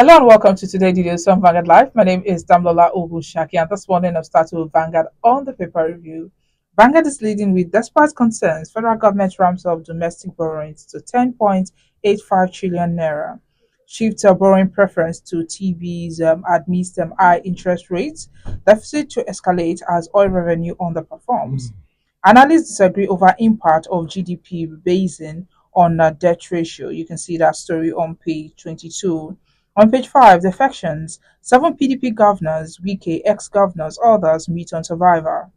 Hello and welcome to today's videos on Vanguard Live. My name is Damlola Ogushaki, and this morning I'm starting with Vanguard on the paper review. Vanguard is leading with despite concerns, federal government ramps up domestic borrowings to 10.85 trillion naira. Shifts borrowing preference to TBs amidst high interest rates, deficit to escalate as oil revenue underperforms. Analysts disagree over impact of GDP basing on debt ratio. You can see that story on page 22. On page 5, defections. Seven PDP governors, Wike, ex-governors, others meet on survivor.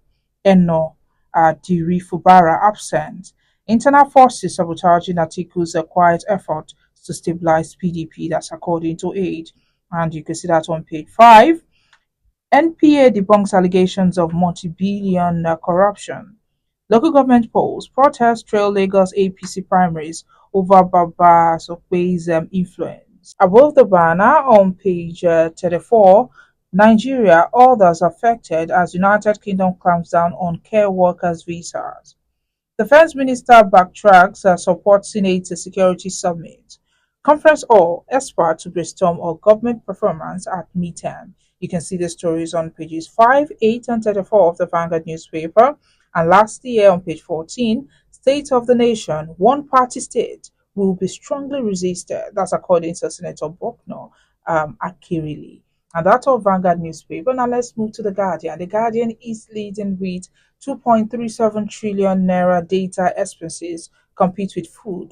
Eno, Fubara absent. Internal forces sabotaging Atiku's quiet effort to stabilize PDP. That's according to aid. And you can see that on page 5. NPA debunks allegations of multi-billion corruption. Local government polls. Protests trail Lagos APC primaries over Baba Sokwe's influence. Above the banner on page 34, Nigeria, others affected as United Kingdom clamps down on care workers' visas. Defense Minister backtracks support Senate Security Summit. Conference Hall, experts to brainstorm on government performance at midterm. You can see the stories on pages 5, 8, and 34 of the Vanguard newspaper. And last year on page 14, State of the Nation, one party state will be strongly resisted. That's according to Senator Bucknor Akirili. And that's all Vanguard newspaper. Now let's move to the Guardian. The Guardian is leading with 2.37 trillion naira data expenses compete with food.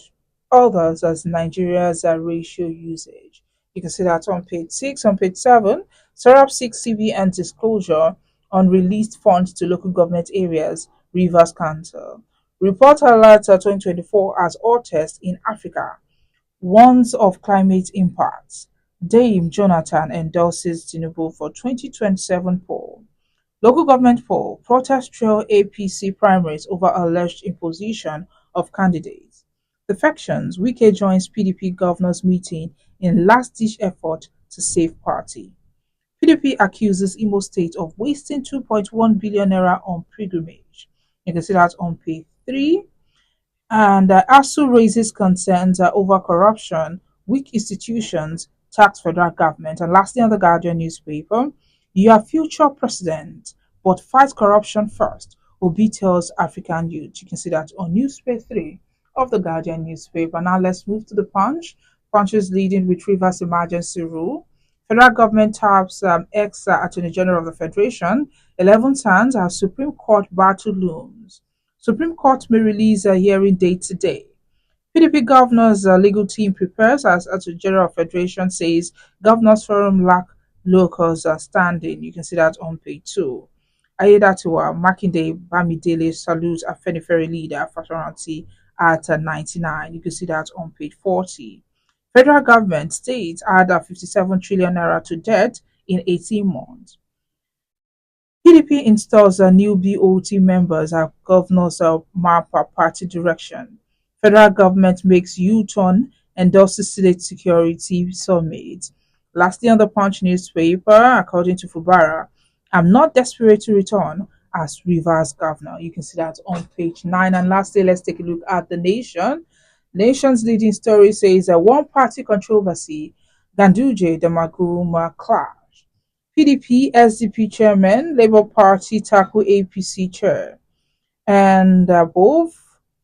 Others as Nigeria's ratio usage. You can see that on page 6. On page 7, Serap 6 CBN disclosure on released funds to local government areas, Rivers Council. Report alerts 2024 as all tests in Africa. Warns of climate impacts. Dame Jonathan endorses Tinubu for 2027 poll. Local government poll. Protest trail APC primaries over alleged imposition of candidates. Defections. Wike joins PDP governors meeting in last-ditch effort to save party. PDP accuses Imo State of wasting 2.1 billion naira on pilgrimage. You can see that on page 3. And ASU raises concerns over corruption, weak institutions, tax federal government. And lastly, on the Guardian newspaper, you are future president, but fight corruption first. Obi tells African youth. You can see that on newspaper 3 of the Guardian newspaper. Now let's move to the Punch. Punch is leading with Rivers emergency rule. Federal government taps ex-Attorney General of the Federation. 11 times as Supreme Court battle looms. Supreme Court may release a hearing date today. PDP Governor's legal team prepares as Attorney General of Federation says Governors Forum lack locals standing. You can see that on page 2. Ayedatiwa Makinde Bamidele salutes Afenifere leader Fatoranti at 99. You can see that on page 40. Federal government states add 57 trillion naira to debt in 18 months. PDP installs new BOT members as governors map party direction. Federal government makes U-turn, endorses state security summit. Lastly, on the Punch newspaper, according to Fubara, I'm not desperate to return as Rivers governor. You can see that on page 9. And lastly, let's take a look at the Nation. Nation's leading story says a one-party controversy, Ganduje Damaguma clash. PDP SDP chairman, Labour Party tackle APC chair. And both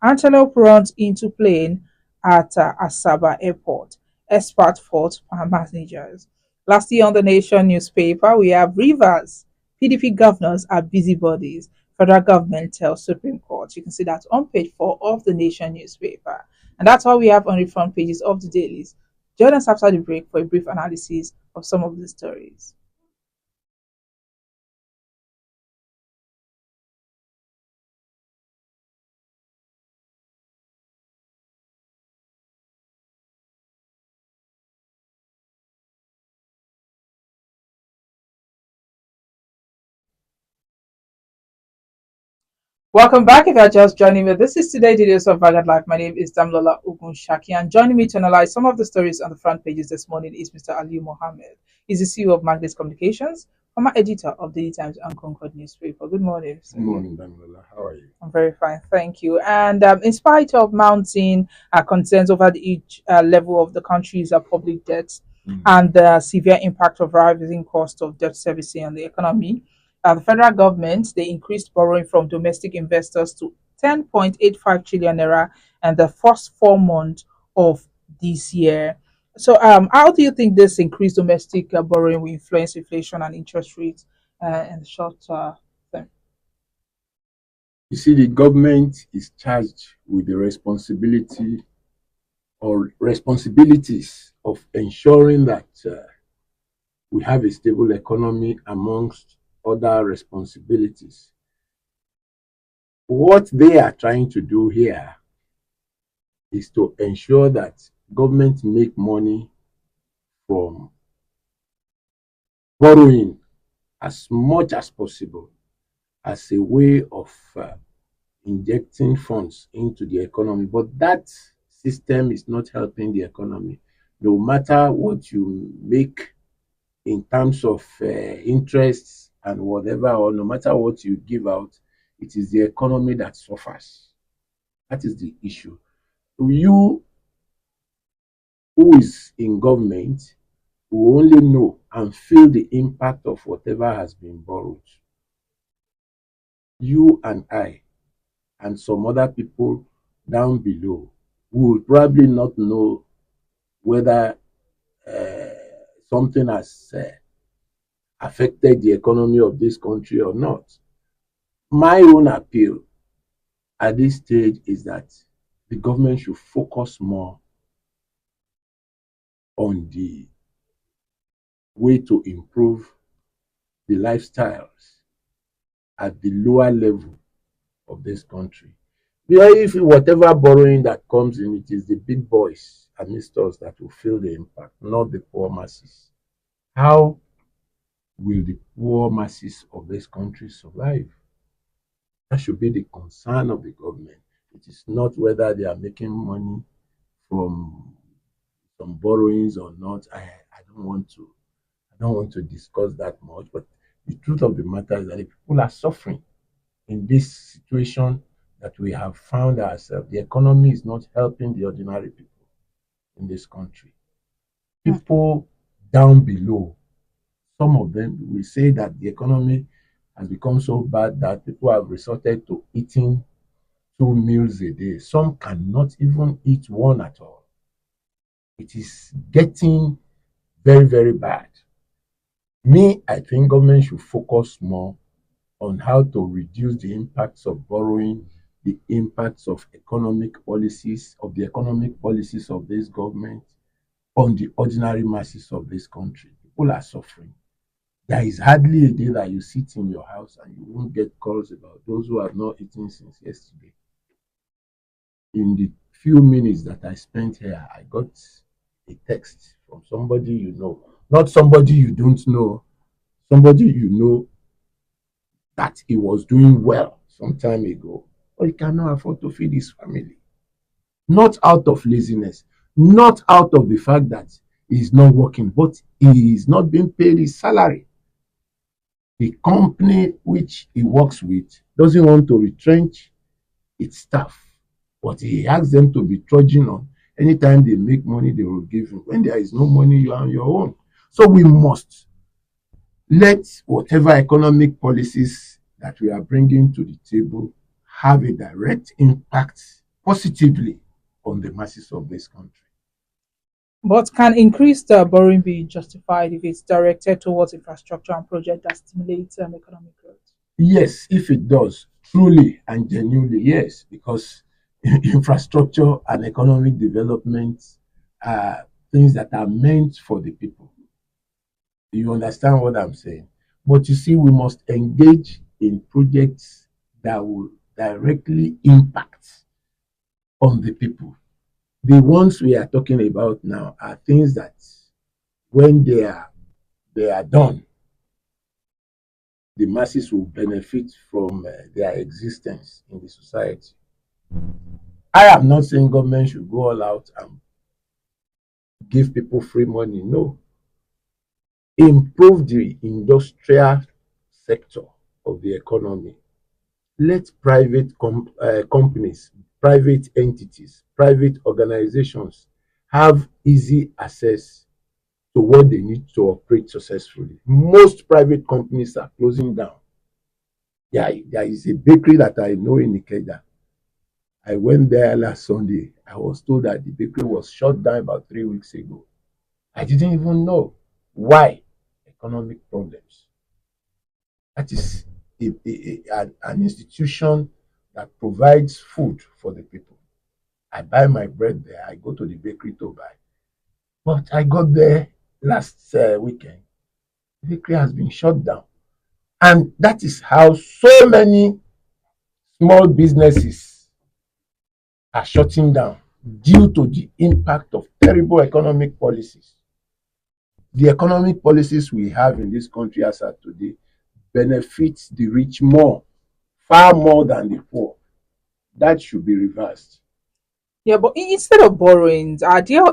Antelope runs into plane at Asaba Airport. Expert fault managers. Lastly, on the Nation newspaper, we have Rivers. PDP governors are busybodies. Federal government tells Supreme Court. You can see that on page 4 of the Nation newspaper. And that's all we have on the front pages of the dailies. Join us after the break for a brief analysis of some of the stories. Welcome back. If you're just joining me, this is today's videos of Vanguard Life. My name is Damlola Ogunshaki, and joining me to analyze some of the stories on the front pages this morning is Mr. Ali Mohammed. He's the CEO of Magnus Communications, former editor of Daily Times and Concord newspaper. Good morning, Mr. Good morning, Damlola. How are you? I'm very fine, thank you. And in spite of mounting concerns over the level of the country's public debt, Mm. and the severe impact of rising cost of debt servicing on the economy. The federal government, they increased borrowing from domestic investors to 10.85 trillion naira in the first 4 months of this year. So, how do you think this increased domestic borrowing will influence inflation and interest rates in the short term? You see, the government is charged with the responsibility or responsibilities of ensuring that we have a stable economy amongst other responsibilities. What they are trying to do here is to ensure that government make money from borrowing as much as possible as a way of injecting funds into the economy. But that system is not helping the economy. No matter what you make in terms of interests and whatever, or no matter what you give out, it is the economy that suffers. That is the issue. You who is in government will only know and feel the impact of whatever has been borrowed. You and I and some other people down below will probably not know whether uh, something has affected the economy of this country or not. My own appeal at this stage is that the government should focus more on the way to improve the lifestyles at the lower level of this country. Because if whatever borrowing that comes in, it is the big boys amidst us that will feel the impact, not the poor masses. How will the poor masses of this country survive? That should be the concern of the government. It is not whether they are making money from some borrowings or not. I don't want to discuss that much, but the truth of the matter is that the people are suffering in this situation that we have found ourselves. The economy is not helping the ordinary people in this country. People down below, some of them will say that the economy has become so bad that people have resorted to eating 2 meals a day. Some cannot even eat one at all. It is getting very, very bad. Me, I think government should focus more on how to reduce the impacts of borrowing, the impacts of the economic policies of this government on the ordinary masses of this country. People are suffering. There is hardly a day that you sit in your house and you won't get calls about those who have not eaten since yesterday. In the few minutes that I spent here, I got a text from somebody you know, not somebody you don't know, somebody you know that he was doing well some time ago, but he cannot afford to feed his family. Not out of laziness, not out of the fact that he is not working, but he is not being paid his salary. The company which he works with doesn't want to retrench its staff, but he asks them to be trudging on. Anytime they make money, they will give him. When there is no money, you are on your own. So we must let whatever economic policies that we are bringing to the table have a direct impact positively on the masses of this country. But can increased borrowing be justified if it's directed towards infrastructure and projects that stimulate economic growth? Yes, if it does, truly and genuinely, yes, because infrastructure and economic development are things that are meant for the people. You understand what I'm saying? But you see, we must engage in projects that will directly impact on the people. The ones we are talking about now are things that when they are done, the masses will benefit from their existence in the society. I am not saying government should go all out and give people free money. No. Improve the industrial sector of the economy. Let private companies, private entities, private organizations have easy access to what they need to operate successfully. Most private companies are closing down. Yeah, there is a bakery that I know in Ikeja. I went there last Sunday. I was told that the bakery was shut down about 3 weeks ago. I didn't even know why. Economic problems. That is an institution that provides food for the people. I buy my bread there. I go to the bakery to buy. But I got there last weekend. The bakery has been shut down. And that is how so many small businesses are shutting down due to the impact of terrible economic policies. The economic policies we have in this country as of today benefits the rich more, far more than the poor. That should be reversed. Yeah, but instead of borrowings, are there,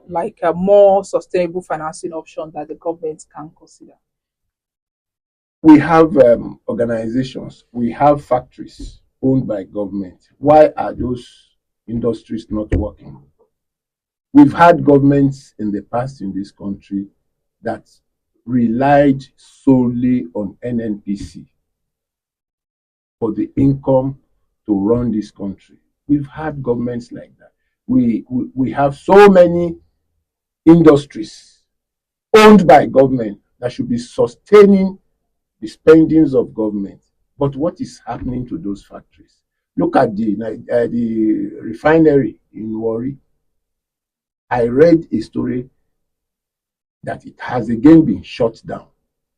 like a more sustainable financing option that the government can consider? We have organizations, we have factories owned by government. Why are those industries not working? We've had governments in the past in this country that relied solely on NNPC for the income to run this country. We've had governments like that. We have so many industries owned by government that should be sustaining the spendings of government. But what is happening to those factories? Look at the refinery in Warri. I read a story that it has again been shut down.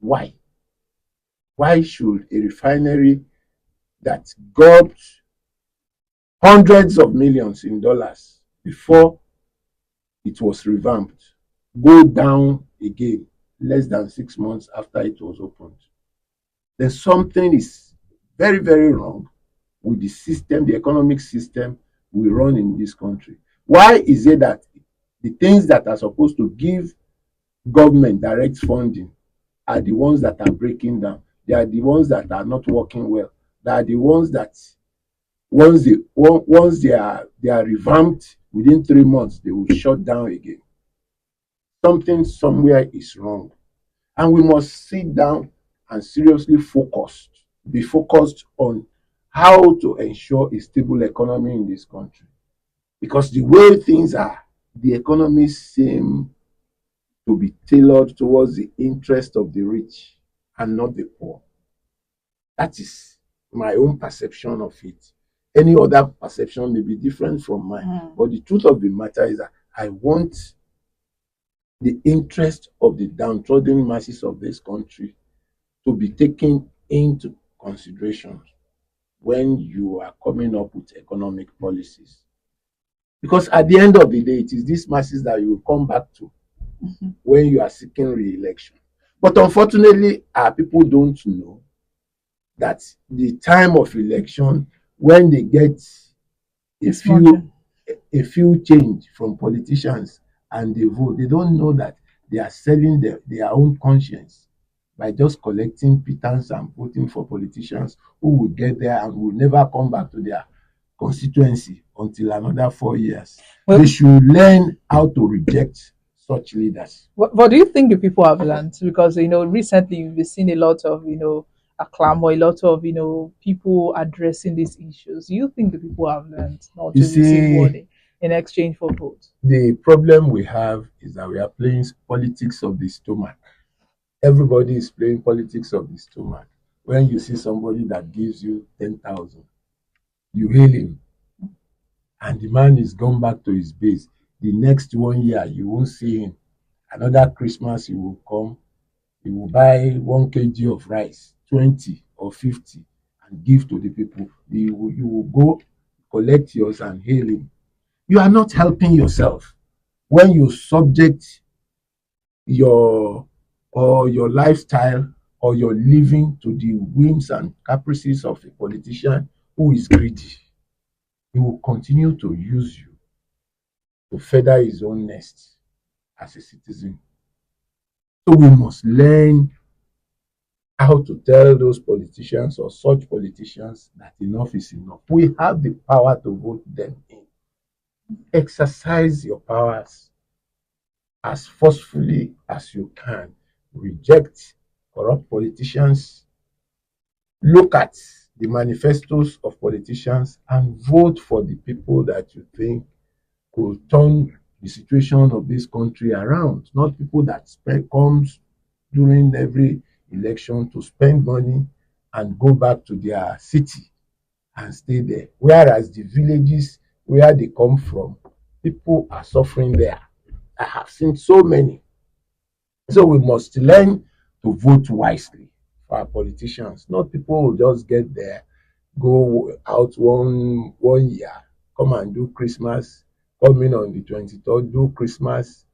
Why? Why should a refinery that got hundreds of millions in dollars before it was revamped go down again less than 6 months after it was opened? Then something is very, very wrong with the system, the economic system we run in this country. Why is it that the things that are supposed to give government direct funding are the ones that are breaking down? They are the ones that are not working well. They are the ones that once they are revamped within 3 months, they will shut down again. Something somewhere is wrong. And we must sit down and seriously be focused on how to ensure a stable economy in this country. Because the way things are, the economy seems to be tailored towards the interest of the rich and not the poor. That is my own perception of it. Any other perception may be different from mine. But the truth of the matter is that I want the interest of the downtrodden masses of this country to be taken into consideration when you are coming up with economic policies. Because at the end of the day, it is these masses that you will come back to when you are seeking re-election. But unfortunately, our people don't know that the time of election, when they get a few change from politicians and they vote, they don't know that they are selling their own conscience by just collecting pittance and voting for politicians who will get there and will never come back to their constituency until another 4 years. Well, they should learn how to reject such leaders. what do you think the people have learned? Because recently we've seen a lot of a clamor, a lot of people addressing these issues. Do you think the people have learned not You to receive see, money in exchange for votes? the problem we have is that we are playing politics of the stomach. Everybody is playing politics of the stomach. When you see somebody that gives you 10,000, you hail him, and the man is gone back to his base. The next 1 year, you won't see him. Another Christmas, he will come. He will buy 1 kg of rice, 20 or 50, and give to the people. You will go collect yours and hail him. You are not helping yourself when you subject your your lifestyle or your living to the whims and caprices of a politician who is greedy. He will continue to use you to feather his own nest as a citizen. So we must learn how to tell those politicians or such politicians that enough is enough. We have the power to vote them in. Exercise your powers as forcefully as you can. Reject corrupt politicians, look at the manifestos of politicians, and vote for the people that you think could turn the situation of this country around, not people that comes during every election to spend money and go back to their city and stay there. Whereas the villages where they come from, people are suffering there. I have seen so many. So we must learn to vote wisely for our politicians. Not people who just get there, go out one year, come and do Christmas, come in on the 23rd, do Christmas,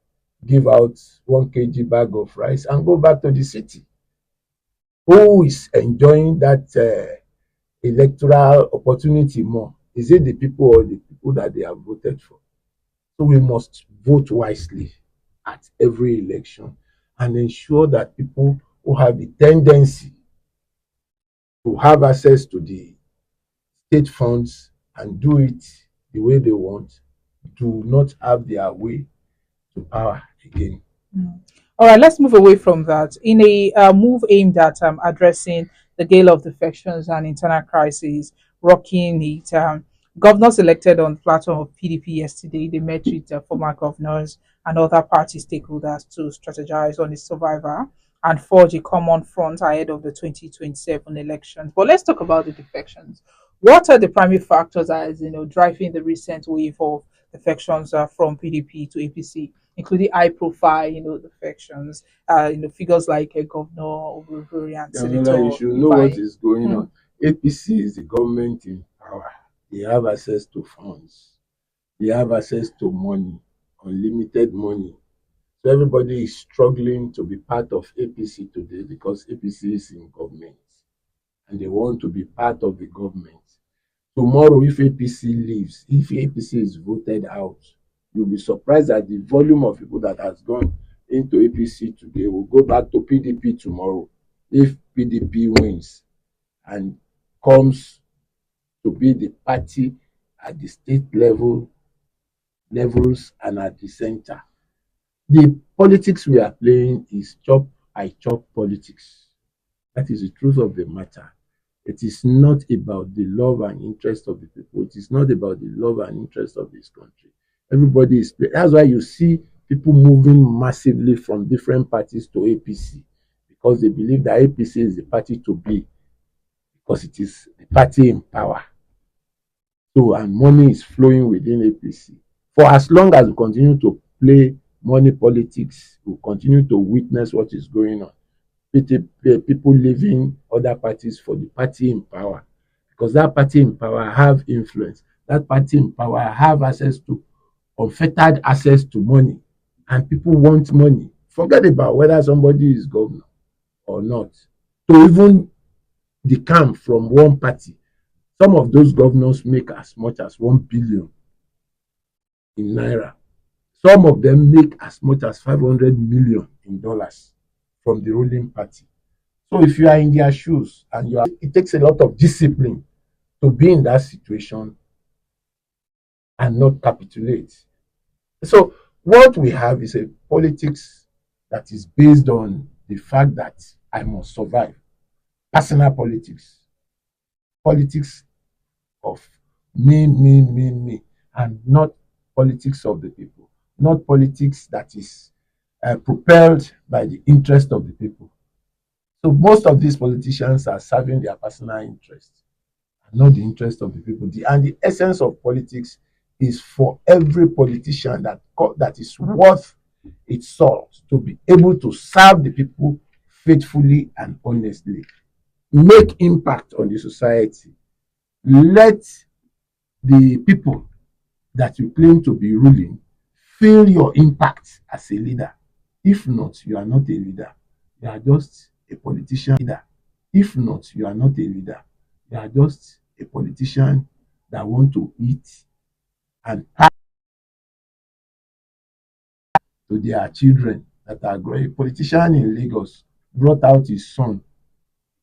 give out 1 kg bag of rice, and go back to the city. Who is enjoying that electoral opportunity more? Is it the people or the people that they have voted for? So we must vote wisely at every election and ensure that people who have the tendency to have access to the state funds and do it the way they want do not have their way to power again. Mm. All right, let's move away from that. In a move aimed at addressing the gale of defections and internal crises rocking it, governors elected on the platform of PDP yesterday, they met with former governors and other party stakeholders to strategize on its survival and forge a common front ahead of the 2027 elections. But let's talk about the defections. What are the primary factors as driving the recent wave of defections from PDP to APC? Including high profile, defections, figures like a governor, Obrevori, and Another, you Senator should know what Ifai. is going Mm, on. APC is the government in power. They have access to funds. They have access to money, unlimited money. So everybody is struggling to be part of APC today because APC is in government and they want to be part of the government. Tomorrow, if APC leaves, if APC is voted out, you'll be surprised at the volume of people that has gone into APC today will go back to PDP tomorrow if PDP wins and comes to be the party at the state levels and at the center. The politics we are playing is chop I chop politics. That is the truth of the matter. It is not about the love and interest of the people. It is not about the love and interest of this country. Everybody is. That's why you see people moving massively from different parties to APC because they believe that APC is the party to be because it is the party in power. So, and money is flowing within APC. For as long as we continue to play money politics, we continue to witness what is going on. People leaving other parties for the party in power because that party in power have influence. That party in power have access to unfettered access to money, and people want money. Forget about whether somebody is governor or not. To even decamp from one party, some of those governors make as much as 1 billion in naira. Some of them make as much as 500 million in dollars from the ruling party. So if you are in their shoes and it takes a lot of discipline to be in that situation and not capitulate. So what we have is a politics that is based on the fact that I must survive. Personal politics, politics of me, and not politics of the people, not politics that is propelled by the interest of the people. So most of these politicians are serving their personal interests and not the interest of the people. And the essence of politics is for every politician that is worth its salt to be able to serve the people faithfully and honestly, make impact on the society. Let the people that you claim to be ruling feel your impact as a leader. If not, you are not a leader. You are just a politician leader. If not, you are not a leader. You are just a politician that want to eat and pass to their children that are growing. A politician in Lagos brought out his son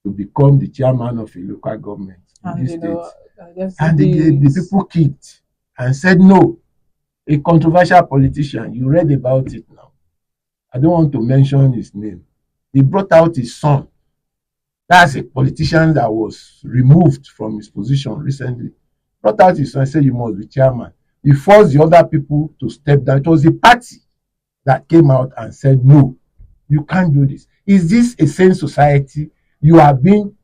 to become the chairman of a local government in and this state. I guess And the people kicked and said no. A controversial politician, you read about it now. I don't want to mention his name. He brought out his son. That's a politician that was removed from his position recently. Brought out his son and said, "You must be chairman." He forced the other people to step down. It was the party that came out and said, "No, you can't do this." Is this a sane society? You have been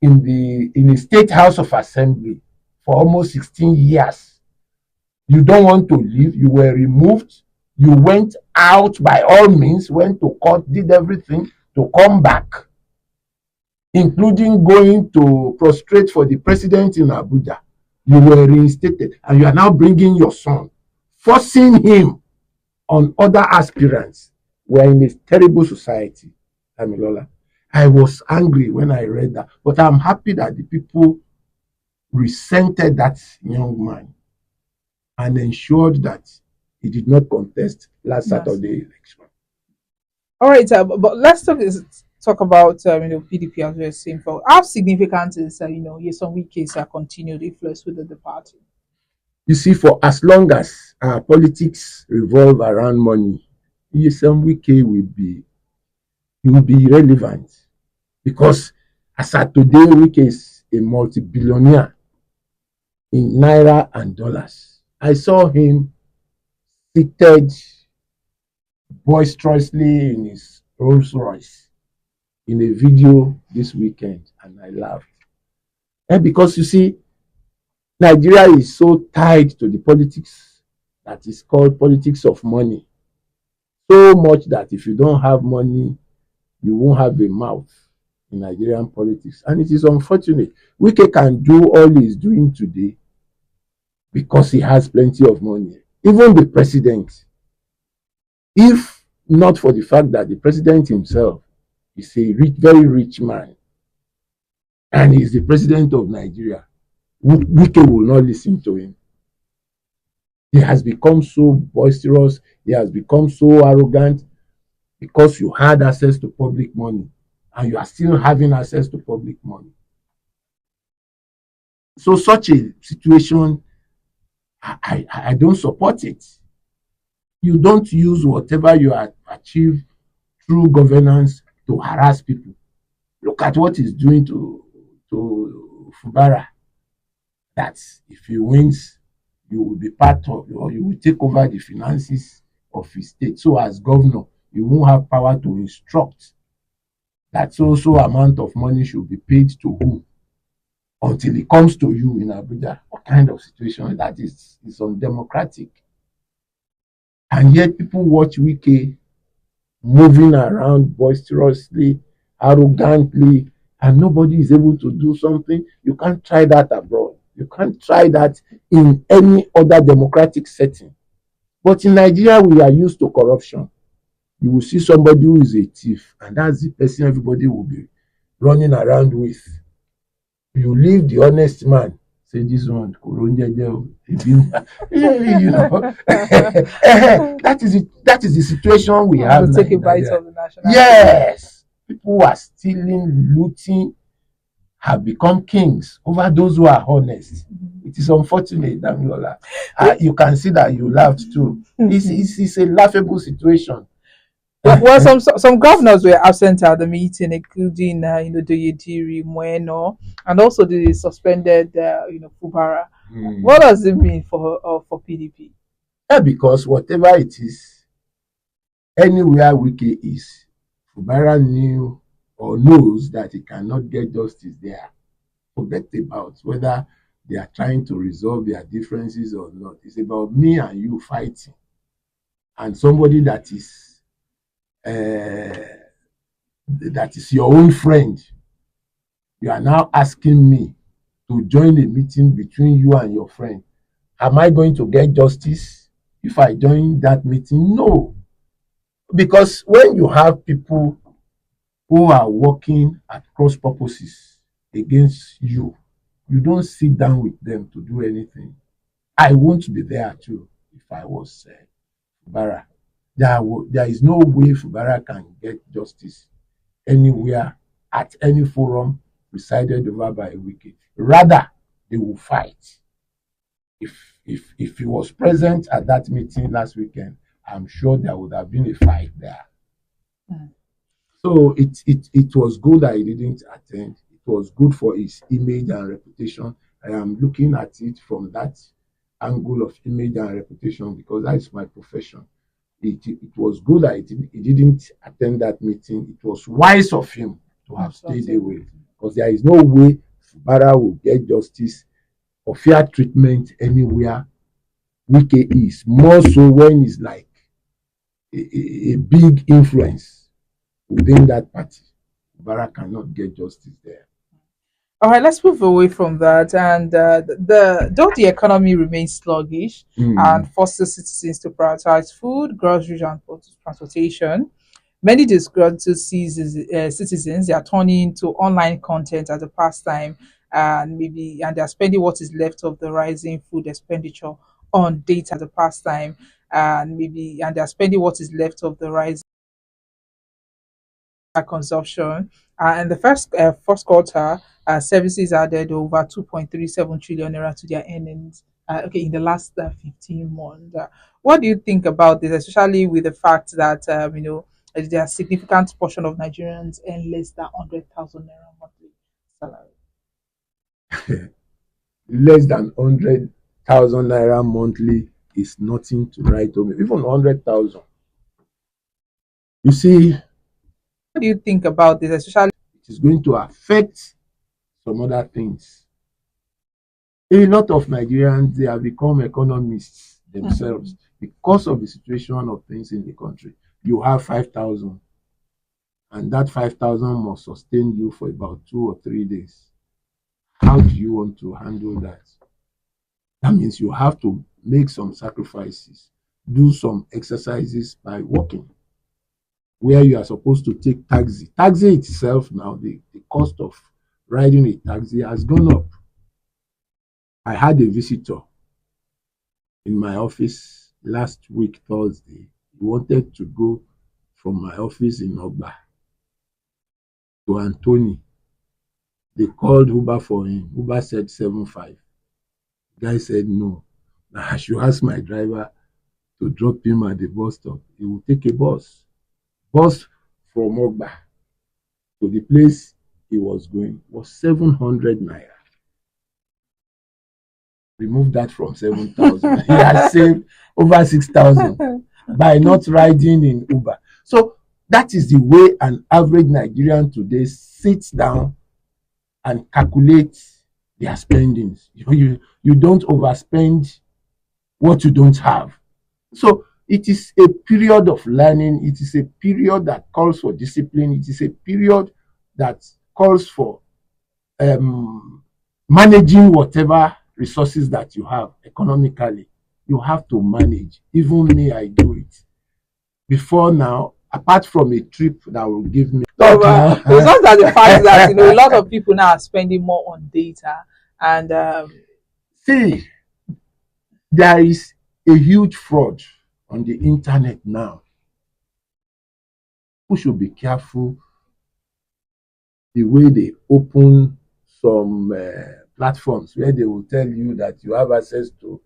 in a state house of assembly for almost 16 years. You don't want to leave. You were removed. You went out by all means, went to court, did everything to come back, including going to prostrate for the president in Abuja. You were reinstated, and you are now bringing your son, forcing him on other aspirants. We are in a terrible society, Amilola. I was angry when I read that, but I'm happy that the people resented that young man and ensured that he did not contest last Yes. Saturday election. All right, but let's talk about PDP as we're saying. For how significant is yes, some weak case continued influence within the party. You see, for as long as our politics revolve around money, ESM Wike will be irrelevant because as at today, Wike is a multi-billionaire in naira and dollars. I saw him seated boisterously in his Rolls Royce in a video this weekend, and I laughed. And because you see, Nigeria is so tied to the politics that is called politics of money. So much that if you don't have money, you won't have a mouth in Nigerian politics. And it is unfortunate. Wike can do all he's doing today because he has plenty of money. Even the president, if not for the fact that the president himself is a rich, very rich man, and he's the president of Nigeria, Wike will not listen to him. He has become so boisterous, he has become so arrogant because you had access to public money and you are still having access to public money. So such a situation, I don't support it. You don't use whatever you have achieved through governance to harass people. Look at what he's doing to Fubara. That if he wins, you will be part of, or you will take over the finances of his state. So as governor, you won't have power to instruct that so amount of money should be paid to who until it comes to you in Abuja. What kind of situation that is undemocratic? And yet people watch Wike moving around boisterously, arrogantly, and nobody is able to do something. You can't try that abroad. You can't try that in any other democratic setting. But in Nigeria, we are used to corruption. You will see somebody who is a thief, and that's the person everybody will be running around with. You leave the honest man, say this one, you know. That is the situation we have. To take a bite of the national. Yes, people who are stealing, looting, have become kings over those who are honest. It is unfortunate, Damilola. You can see that you laughed too. It's a laughable situation. Well, some governors were absent at the meeting, including Doyediri Mweno, and also the suspended Fubara. What does it mean for PDP? Yeah, because whatever it is, anywhere Wike is, Fubara knew or knows that he cannot get justice there. Forget about whether they are trying to resolve their differences or not. It's about me and you fighting, and somebody that is your own friend. You are now asking me to join a meeting between you and your friend. Am I going to get justice if I join that meeting? No. Because when you have people who are working at cross purposes against you, you don't sit down with them to do anything. I won't be there too if I was Fubara. There is no way Fubara can get justice anywhere at any forum presided over by Wike. Rather, they will fight. If he was present at that meeting last weekend, I'm sure there would have been a fight there. So it was good I didn't attend. It was good for his image and reputation. I am looking at it from that angle of image and reputation because that is my profession. It was good that he didn't attend that meeting. It was wise of him to have stayed away because there is no way Fubara will get justice or fair treatment anywhere Wike is. More so when he's like a big influence within that party. Fubara cannot get justice there. All right, let's move away from that. And though the economy remains sluggish and forces citizens to prioritize food, groceries, and transportation, many disgruntled citizens they are turning to online content as a pastime, and they're spending what is left of the rising food expenditure on data as a pastime, and they're spending what is left of the rising consumption. In the first quarter, services added over 2.37 trillion naira to their earnings. Okay, in the last 15 months. What do you think about this, especially with the fact that there are significant portion of Nigerians earn less than 100,000 naira monthly salary? Less than 100,000 naira monthly is nothing to write home. Even 100,000. You see, What do you think about this, especially? it is going to affect some other things. A lot of Nigerians they have become economists themselves because of the situation of things in the country. You have 5,000, and that 5,000 must sustain you for about 2 or 3 days. How do you want to handle that? That means you have to make some sacrifices, do some exercises by walking, where you are supposed to take taxi. Taxi itself now, the cost of riding a taxi has gone up. I had a visitor in my office last week, Thursday. He wanted to go from my office in Ogba to Anthony. They called Uber for him. Uber said 7.5. The guy said no. Now I should ask my driver to drop him at the bus stop. He will take a bus. Bus from Ogba to the place he was going was 700 naira. Remove that from 7,000. He has saved over 6,000 by not riding in Uber. So that is the way an average Nigerian today sits down and calculates their spendings. You don't overspend what you don't have. So it is a period of learning. It is a period that calls for discipline. It is a period that calls for managing whatever resources that you have economically. You have to manage. Even me, I do it. Before now, apart from a trip that will give me. It's not that the fact that a lot of people now are spending more on data, and see, there is a huge fraud on the internet now. People should be careful the way they open some platforms where they will tell you that you have access to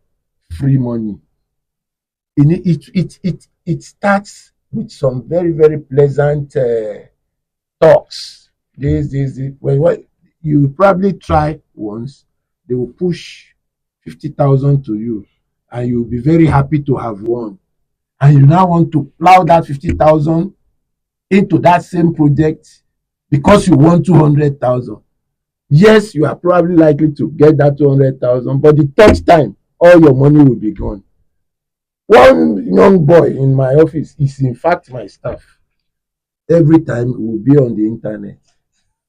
free money. It starts with some very, very pleasant talks. This. When you probably try once, they will push 50,000 to you, and you'll be very happy to have won. And you now want to plow that 50,000 into that same project because you want 200,000. Yes, you are probably likely to get that 200,000, but the third time, all your money will be gone. One young boy in my office is, in fact, my staff. Every time he will be on the internet.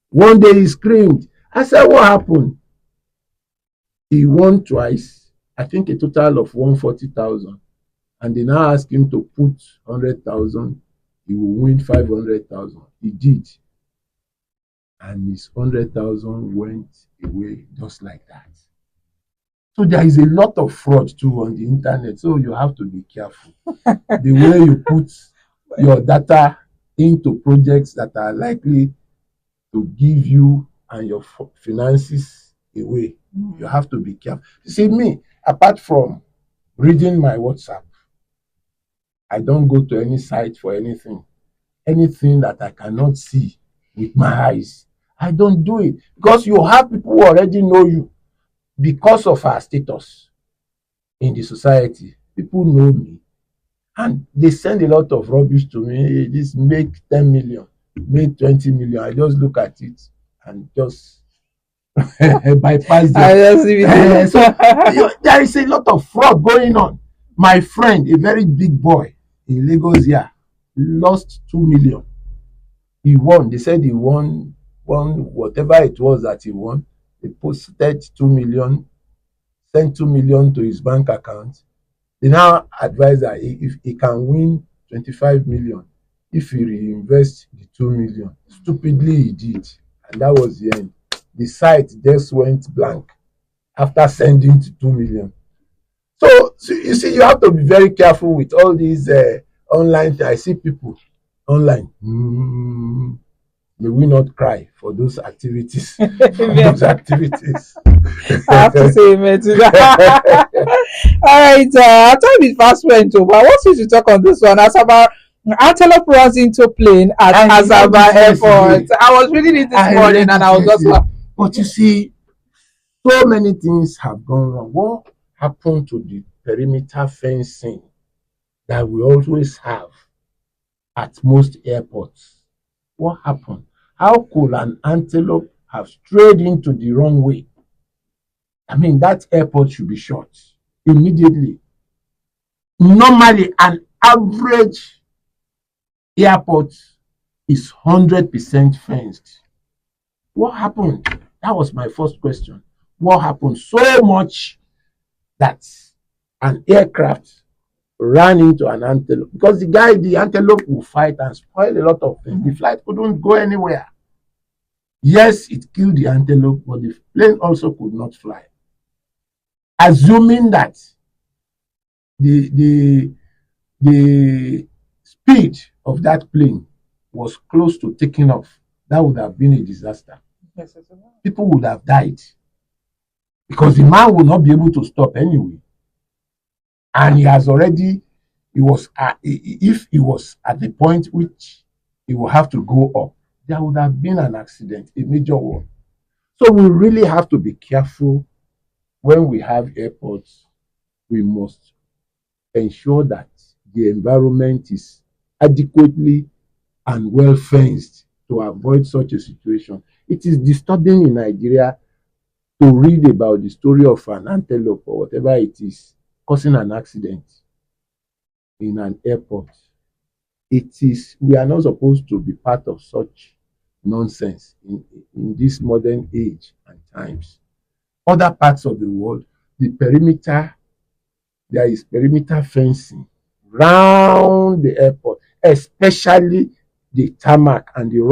One day he screamed. I said, what happened? He won twice, I think a total of 140,000. And they now ask him to put 100,000. He will win 500,000. He did. And his 100,000 went away just like that. So there is a lot of fraud too on the internet. So you have to be careful. The way you put your data into projects that are likely to give you and your finances away. You have to be careful. You see, me, apart from reading my WhatsApp, I don't go to any site for anything. anything that I cannot see with my eyes. I don't do it because you have people who already know you because of our status in the society. People know me and they send a lot of rubbish to me. Hey, this make 10 million, make 20 million. I just look at it and just bypass I them. just leave it So there. there is a lot of fraud going on. My friend, a very big boy in Lagos here, lost 2 million. He won. They said he won whatever it was that he won. They posted 2 million, sent 2 million to his bank account. They now advise that if he can win 25 million, if he reinvests the 2 million. Stupidly he did. And that was the end. The site just went blank after sending to 2 million. So you see, you have to be very careful with all these online things. I see people online. May we not cry for those activities. For those activities. I have to say amen to that. All right, our time is fast went over. I want you to talk on this one. As about antelope runs into plane at Asaba Airport. I was reading it this morning and I was just like, but you see, so many things have gone wrong. What happened to the perimeter fencing that we always have at most airports? What happened? How could an antelope have strayed into the wrong way? I mean, that airport should be shut immediately. Normally, an average airport is 100% fenced. What happened? That was my first question. What happened so much that an aircraft ran into an antelope? Because the antelope will fight and spoil a lot of things. The flight couldn't go anywhere. Yes, it killed the antelope, but the plane also could not fly. Assuming that the the speed of that plane was close to taking off, that would have been a disaster. yes, People would have died because the man would not be able to stop anyway. And if he was at the point which he will have to go up, there would have been an accident, a major one. So we really have to be careful when we have airports. We must ensure that the environment is adequately and well fenced to avoid such a situation. It is disturbing in Nigeria to read about the story of an antelope or whatever it is causing an accident in an airport. We are not supposed to be part of such nonsense in this modern age and times. Other parts of the world, there is perimeter fencing round the airport, especially the tarmac and the